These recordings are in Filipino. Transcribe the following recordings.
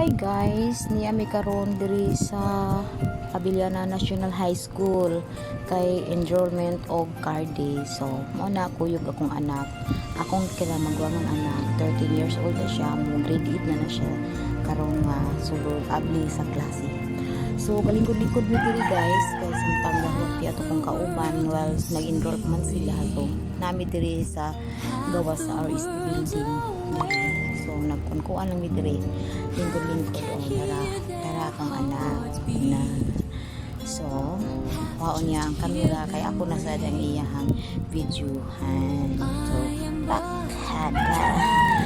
Hi guys, niami karon diri sa Abiliana National High School kay enrollment og card day. So, mo na kuyog akong anak. Akong kinamagwangan anak, 13 years old na siya, mo grade 8 na siya karon nga sulod abli sa klase. So, kalingkod-lingkod mi diri guys, kay samtang gahot ti ato kong kauban while nag-enroll man sila to. Nami diri sa gawa sa RSD building. So nagkunkuan lang mi diri lingkod-lingkod o dara kang anak na. So waon niya ang kamera kay ako na sa dang iyahang videohan. So takada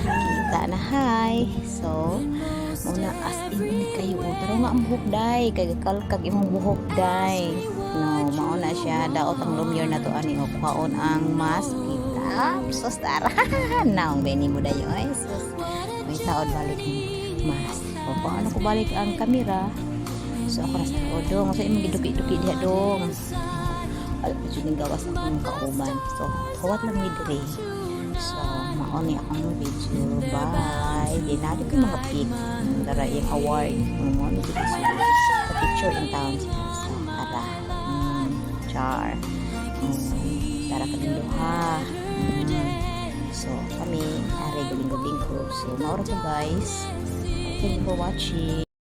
kita na hi. So muna as in kayo pero nga ang buhok day kay kalkag imong buhok day. No, mao na siya daot ang lumier na to ani o kwaon ang mask kita. Sus tara. Naong beni mo dayo ay sus. May taod balik ang mask. O paano ko balik ang kamera? So ako na sa dong. So imong giduki-duki diha dong. Alam ko yung gawas akong kauban. So kawat lang mi diri. So mao ni akong video. Bye. Di na ko mga pic. Dara yung award. Mo ni dito sa picture in town. So tara. Char. Tara ka din ha. So kami ari galing-galing ko. So maura po guys. Thank you for watching.